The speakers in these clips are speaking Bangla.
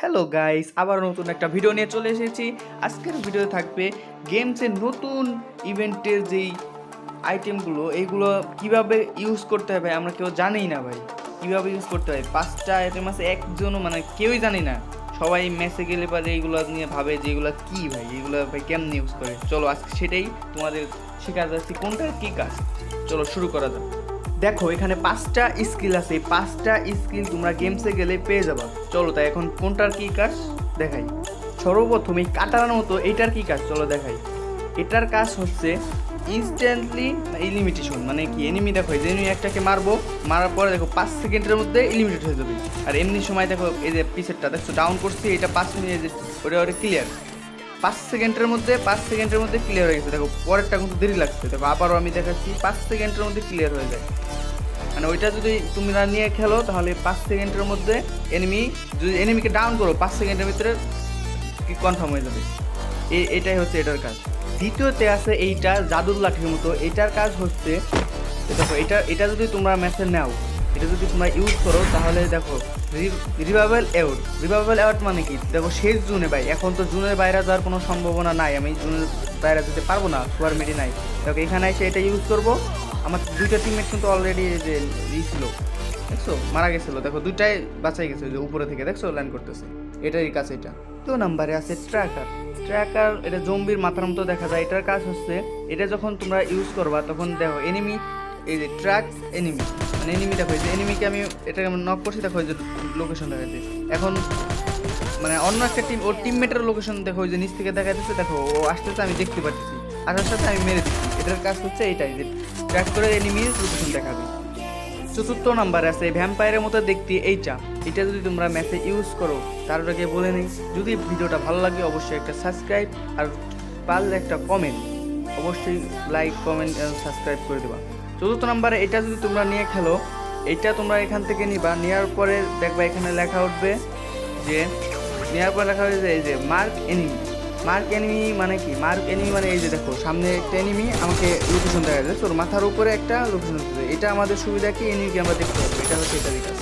হ্যালো গাইস, আবার নতুন একটা ভিডিও নিয়ে চলে এসেছি। আজকের ভিডিও থাকবে গেমসের নতুন ইভেন্টের যেই আইটেমগুলো এইগুলো কিভাবে ইউজ করতে হবে আমরা কেউ জানি না ভাই। কিভাবে ইউজ করতে হয় 5টা আইটেম আছে, একজনও মানে কেউই জানি না। সবাই মেসে গেলে পারে এইগুলো নিয়ে ভাবে যে এগুলো কী ভাই, এগুলো ভাই কেমন ইউজ করে। চলো আজকে সেটাই তোমাদের শেখাতে যাচ্ছি কোনটার কী কাজ। চলো শুরু করা যাক। দেখো এখানে 5টা স্কিল আছে, এই 5টা স্কিল তোমরা গেমসে গেলে পেয়ে যাবা। চলো তাই এখন কোনটার কী কাজ দেখাই। সর্বপ্রথম এই কাটার মতো এটার কী কাজ চলো দেখাই। এটার কাজ হচ্ছে ইনস্ট্যান্টলি ইলিমিটেশন, মানে কি এনিমি দেখো এই যে এনিমি একটাকে মারবো, মারার পরে দেখো 5 সেকেন্ডের মধ্যে ইলিমিটেড হয়ে যাবে। আর এমনি সময় দেখো এই যে পিসেরটা দেখছো ডাউন করছি, এটা 5 মিনিট ওটা ওটা ক্লিয়ার 5 সেকেন্ডের মধ্যে ক্লিয়ার হয়ে গেছে। দেখো পরেরটা কিন্তু দেরি লাগছে, দেখো আবারও আমি দেখাচ্ছি 5 সেকেন্ডের মধ্যে ক্লিয়ার হয়ে যায়। মানে ওইটা যদি তোমরা নিয়ে খেলো তাহলে 5 সেকেন্ডের মধ্যে যদি এনিমিকে ডাউন করো 5 সেকেন্ডের ভিতরে কনফার্ম হয়ে যাবে। এটাই হচ্ছে এটার কাজ। দ্বিতীয়তে আছে এইটা জাদুর লাঠির মতো, এটার কাজ হচ্ছে দেখো এটা যদি তোমরা ম্যাচে নাও, এটা যদি তোমরা ইউজ করো তাহলে দেখো রিভাইভাল অ্যাওয়ার্ড মানে কি দেখো শেষ জুনে ভাই, এখন তো জুনের বাইরে যাওয়ার কোনো সম্ভাবনা নাই, আমি জুনের বাইরে যেতে পারবো না, সুপার মেডি নাই। দেখো এখানে এসে এটা ইউজ করবো। আমার দুইটা টিমমেট কিন্তু অলরেডি যে ছিল দেখছো মারা গেছিলো, দেখো দুইটাই বাঁচাই গেছে, যে উপরে থেকে দেখছো ল্যান্ড করতেছে। এটারই কাজ এটা। তো নাম্বারে আছে ট্র্যাকার এটা জম্বির মাথার মতো দেখা যায়। এটার কাজ হচ্ছে এটা যখন তোমরা ইউজ করবা তখন দেখো এনিমি এই যে ট্র্যাক এনিমি, মানে এনিমি দেখো এই যে এনিমিকে আমি এটাকে নক করছি, দেখো এই যে লোকেশন দেখাচ্ছে। এখন মানে অন্য একটা টিম ওর টিমমেটের লোকেশন দেখো ওই যে নিচ থেকে দেখা যাচ্ছে, দেখো ও আসতেছে আমি দেখতে পাচ্ছি, আসার সাথে আমি মেরে দিচ্ছি। এটার কাজ হচ্ছে এইটাই যে ট্র্যাক করে এনিমির লোকেশন দেখাবে। চতুর্থ নাম্বারে আছে ভ্যাম্পায়ারের মতো দেখতে এটা যদি তোমরা ম্যাচে ইউজ করো তার আগে বলে নেই, যদি ভিডিওটা ভালো লাগে অবশ্যই একটা সাবস্ক্রাইব, আর পারলে একটা কমেন্ট, অবশ্যই লাইক কমেন্ট সাবস্ক্রাইব করে দেবা। চতুর্থ নাম্বারে এটা যদি তোমরা নিয়ে খেলো, এটা তোমরা এখান থেকে নিবা, নেওয়ার পরে দেখবা এখানে লেখা উঠবে যে নেওয়ার পরে লেখা হয়েছে এই যে মার্ক এনিমি মানে কি মার্ক এনিমি মানে এই যে দেখো সামনে একটা এনিমি আমাকে লোকেশন দেখা যাচ্ছে, ওর মাথার উপরে একটা লোকেশন দিচ্ছে। এটা আমাদের সুবিধা কি এনিমিকে আমরা দেখতে পাবো, এটা হচ্ছে এটারই কাজ।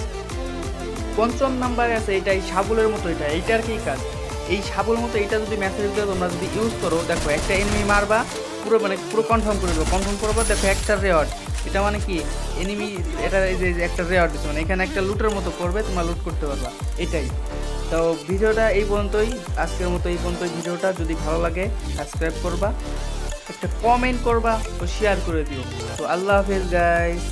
পঞ্চম নাম্বারে আছে এটাই শাবলের মতো, এইটার কি কাজ এই শাবল মতো, এটা যদি মেসেজ দেওয়া তোমরা যদি ইউজ করো দেখো একটা এনিমি মারবা পুরো কনফার্ম করে দেবো, কনফার্ম করবো দেখো একটা রেওয়ার্ড। এটা মানে কি এনিমি এটা এই যে একটা রেওয়ার্ড দিচ্ছে, মানে এখানে একটা লুটের মতো করবে, তোমরা লুট করতে পারবা এটাই। তো ভিডিওটা এই পর্যন্তই, আজকের মতো এই পর্যন্তই। ভিডিওটা যদি ভালো লাগে সাবস্ক্রাইব করবা, একটা কমেন্ট করবা ও শেয়ার করে দিও। তো আল্লাহ হাফেজ গাইস।